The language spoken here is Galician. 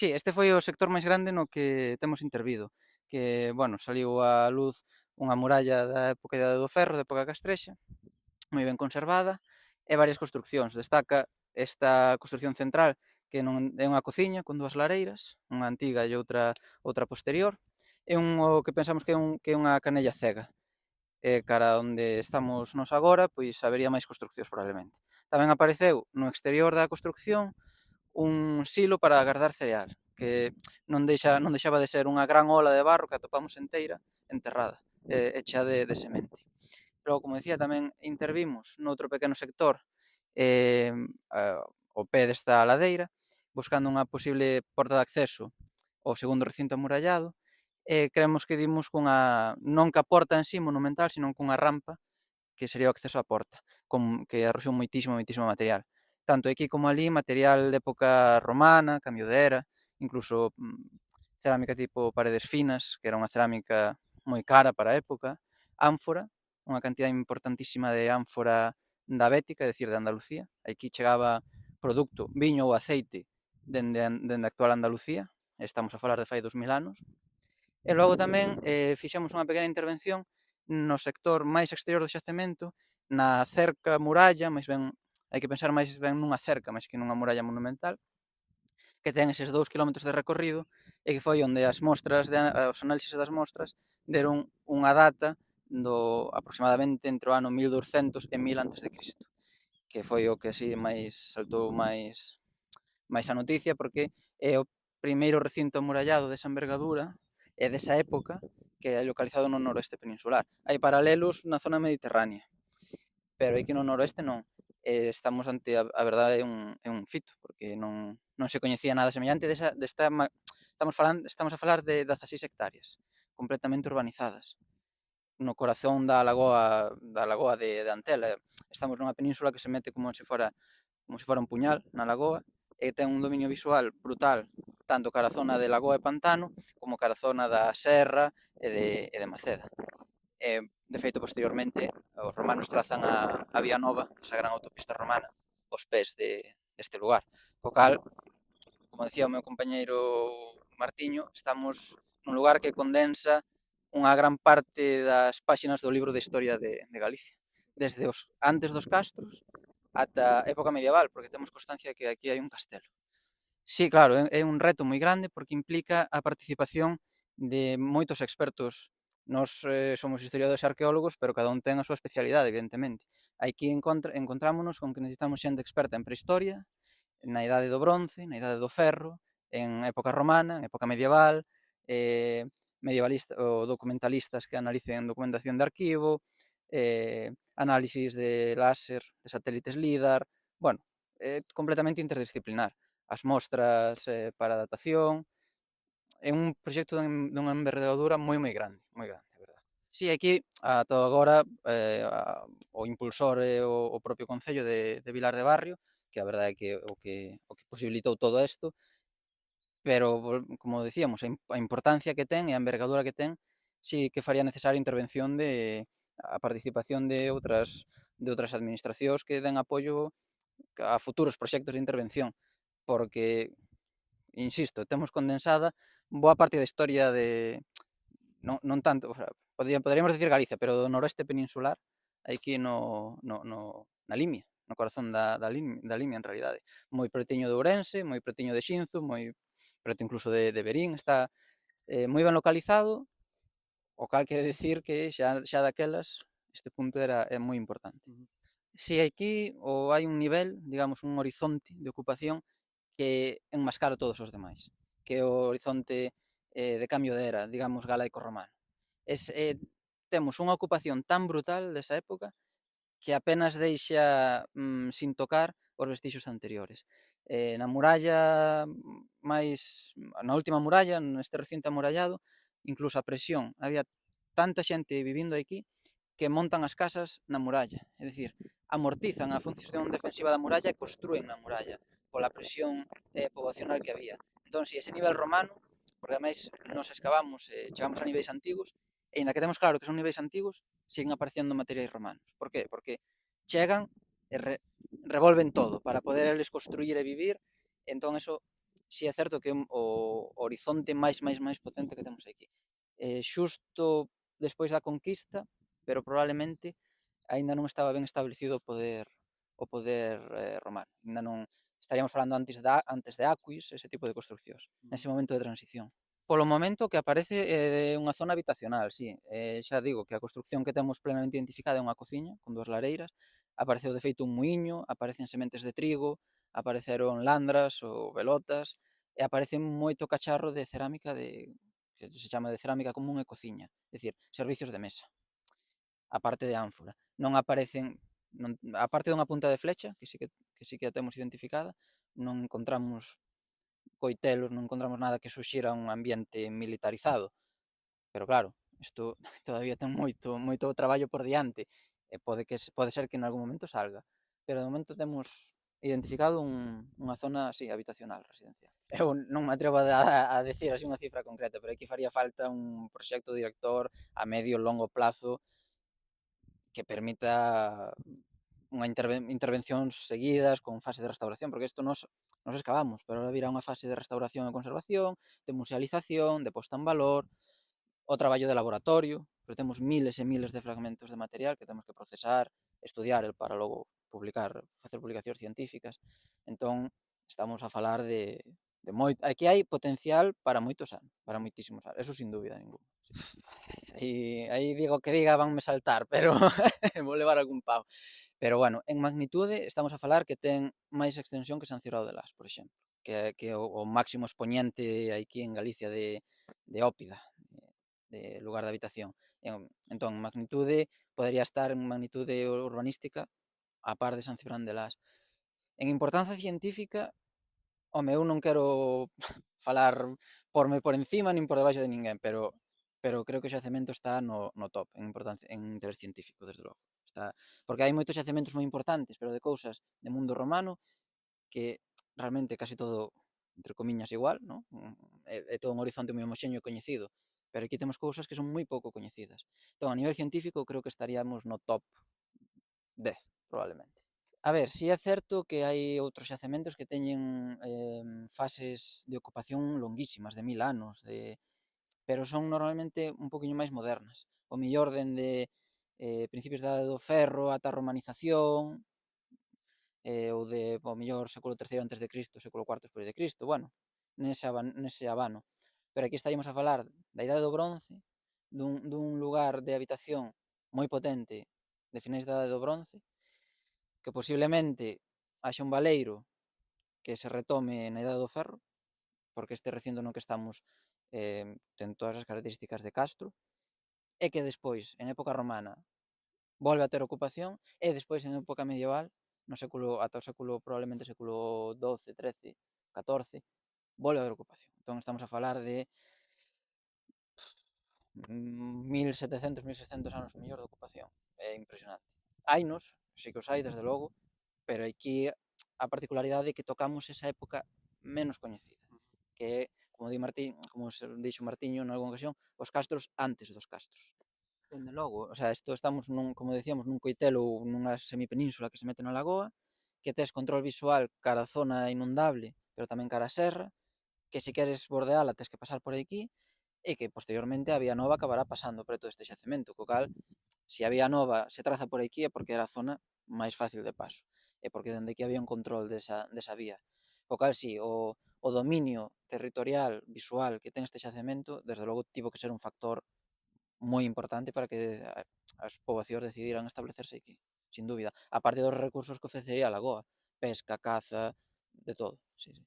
Sí, este foi o sector máis grande no que temos intervido, que, bueno, saliu á luz unha muralla da época da Idade do Ferro, da época castrexa, moi ben conservada, e varias construccións. Destaca esta construcción central, que non é unha cociña con dúas lareiras, unha antiga e outra posterior, e o que pensamos que é unha canella cega. Cara onde estamos nos agora, pois habería máis construccións probablemente. Tamén apareceu no exterior da construcción un silo para agardar cereal, que non deixaba de ser unha gran ola de barro que atopamos enteira, enterrada, e chea de semente. Logo, como decía, tamén intervimos noutro pequeno sector eh, ao pé desta ladeira, buscando unha posible porta de acceso ao segundo recinto amurallado, e creemos que dimos non ca porta en sí monumental, sino cunha rampa que sería o acceso á porta, que arroxou moitísimo material. Tanto aquí como alí, material de época romana, cambio de era, incluso cerámica tipo paredes finas, que era unha cerámica moi cara para a época, ánfora, unha cantidad importantísima de ánfora da Bética, é dicir, de Andalucía. Aquí chegaba produto, viño ou aceite dende a actual Andalucía, estamos a falar de fai 2000 anos. E logo tamén fixemos unha pequena intervención no sector máis exterior do xacemento, na cerca muralla, máis ben hai que pensar máis ben nunha cerca, máis que nunha muralla monumental, que ten eses 2 quilómetros de recorrido e que foi onde os análisis das mostras deron unha data do aproximadamente entre o ano 1200 e 1000 antes de Cristo, que foi o que así saltou máis a noticia porque é o primeiro recinto amurallado desa envergadura e desa época que é localizado no noroeste peninsular. Hai paralelos na zona mediterránea, pero aquí no noroeste non. Estamos ante a verdade é un fito, porque non se coñecía nada semellante estamos a falar de 16 hectáreas, completamente urbanizadas, no corazón da lagoa de Antela. Estamos nunha península que se mete como se fora un puñal na lagoa, e ten un dominio visual brutal, tanto cara a zona de lagoa e pantano, como cara a zona da serra e de Maceda. De feito, posteriormente, os romanos trazan a Vía Nova, esa gran autopista romana, aos pés deste lugar. Co cal, como decía o meu compañeiro Martiño, estamos nun lugar que condensa unha gran parte das páxinas do libro de historia de Galicia. Desde os antes dos castros ata a época medieval, porque temos constancia de que aquí hai un castelo. Sí, claro, é un reto moi grande porque implica a participación de moitos expertos. Nós somos historiadores e arqueólogos, pero cada un ten a súa especialidade, evidentemente. Aquí encontrámonos con que necesitamos xente experta en prehistoria, na idade do bronce, na idade do ferro, en época romana, en época medieval, ou documentalistas que analicen documentación de arquivo, análisis de láser, de satélites LIDAR, bueno, completamente interdisciplinar. As mostras para a datación, é un proxecto dunha envergadura moi grande, a verdade. Si, aquí, ata agora, o impulsor é o propio Concello de Vilar de Barrio, que a verdade é que o que posibilitou todo isto, pero como decíamos, a importancia que ten e a envergadura que ten, si que faría necesaria a intervención a participación de outras administracións que den apoio a futuros proxectos de intervención, porque, insisto, temos condensada boa parte da historia non tanto, o sea, poderíamos decir Galicia, pero do noroeste peninsular, aquí na Limia, no corazón da Limia, en realidade. Moi pretiño de Ourense, moi pretiño de Xinzo, moi preto incluso de Verín, está moi ben localizado, o cal quere decir que xa daquelas este punto é moi importante. Si aquí hai un nivel, digamos, un horizonte de ocupación que enmascara todos os demais, que é o horizonte de cambio de era, digamos, galaico-romano. Temos unha ocupación tan brutal desa época que apenas deixa sin tocar os vestixios anteriores. Na muralla na última muralla, neste recinto amurallado, incluso a presión, había tanta xente vivindo aquí que montan as casas na muralla, é dicir, amortizan a función defensiva da muralla e construen na muralla pola presión poboacional que había. Entón, si ese nivel romano, porque ademais nos excavamos e chegamos a niveis antigos, e ainda que temos claro que son niveis antigos, siguen aparecendo materiais romanos. Por que? Porque chegan e revolven todo para poder eles construir e vivir, entón eso si é certo que é o horizonte máis potente que temos aquí. Xusto despois da conquista, pero probablemente aínda non estaba ben establecido o poder romano. Aínda non estaríamos falando antes de Aquis, ese tipo de construccións, nese momento de transición. Polo momento o que aparece é unha zona habitacional, sí. Xa digo que a construcción que temos plenamente identificada é unha cociña con dúas lareiras. Apareceu de feito un muiño, aparecen sementes de trigo, apareceron landras ou velotas e aparece moito cacharro de cerámica que se chama de cerámica común e cociña, é dicir, servicios de mesa, a parte de ánfora. Non aparecen, a parte dunha punta de flecha, que sí que a temos identificada, non encontramos coitelos, non encontramos nada que suxira un ambiente militarizado. Pero claro, isto todavía ten moito traballo por diante e pode ser que en algún momento salga. Pero de momento temos identificado unha zona, sí, habitacional, residencial. Eu non me atrevo a decir así unha cifra concreta, pero aquí faría falta un proxecto director a medio e longo plazo que permita intervencións seguidas con fase de restauración, porque isto nos excavamos, pero ahora virá unha fase de restauración e conservación, de musealización, de posta en valor, o traballo de laboratorio, pero temos miles e miles de fragmentos de material que temos que procesar, estudiar para logo facer publicacións científicas. Entón, estamos a falar de moito. Aquí hai potencial para moitos anos, para moitísimos anos, eso sin dúbida ninguna. Sí. E aí digo que diga vanme saltar, pero vou levar algún pau. Pero bueno, en magnitude estamos a falar que ten máis extensión que San Cirao de Las, por exemplo, que é o máximo expoñente aquí en Galicia de Ópida, de lugar de habitación. Entón, en magnitude, podería estar en magnitude urbanística a par de San Cibrán de Las. En importancia científica, home, eu non quero falar por encima nin por debaixo de ninguén, pero creo que o xacemento está no top en importancia, en interés científico, desde logo. Porque hai moitos xacementos moi importantes, pero de cousas de mundo romano que realmente casi todo, entre comiñas, igual, ¿no? É todo un horizonte moi homoxéneo e coñecido, pero aquí temos cousas que son moi pouco coñecidas. Entón, a nivel científico, creo que estaríamos no top 10, probablemente. A ver, si é certo que hai outros xacementos que teñen fases de ocupación longuísimas, de 1000 anos, pero son normalmente un poquinho máis modernas. O mellor dende principios da Idade do Ferro ata a romanización, ou de, o mellor, século III antes de Cristo, século IV despois de Cristo, bueno, nese abano. Pero aquí estaríamos a falar da Idade do Bronce, dun lugar de habitación moi potente de finais da Idade do Bronce, que posiblemente haxa un baleiro que se retome na Idade do Ferro, porque este recinto no que estamos ten todas as características de castro, e que despois, en época romana, volve a ter ocupación, e despois en época medieval, ata o século, probablemente século XII, XIII, XIV, volve a haber ocupación. Entón estamos a falar de 1700, 1600 anos mellor de ocupación. É impresionante. Hainos, sí que os hai, desde logo, pero aquí a particularidade é que tocamos esa época menos coñecida, que é, como se dixo Martiño nalgúna ocasión, os castros antes dos castros. Dende logo, o sea, estamos como decíamos, nun coitelo ou nunha semipenínsula que se mete na lagoa, que tes control visual cara a zona inundable, pero tamén cara a serra, que se queres bordeala tes que pasar por aquí, e que posteriormente a Vía Nova acabará pasando preto deste xacemento, co cal, se a Vía Nova se traza por aquí é porque era a zona máis fácil de paso, e porque dende aquí había un control desa vía. Co cal, sí, o dominio territorial, visual que ten este xacemento, desde logo tivo que ser un factor moi importante para que as poboacións decidiran establecerse aquí, sin dúbida. A parte dos recursos que ofrecería a lagoa, pesca, caza, de todo, sí, sí.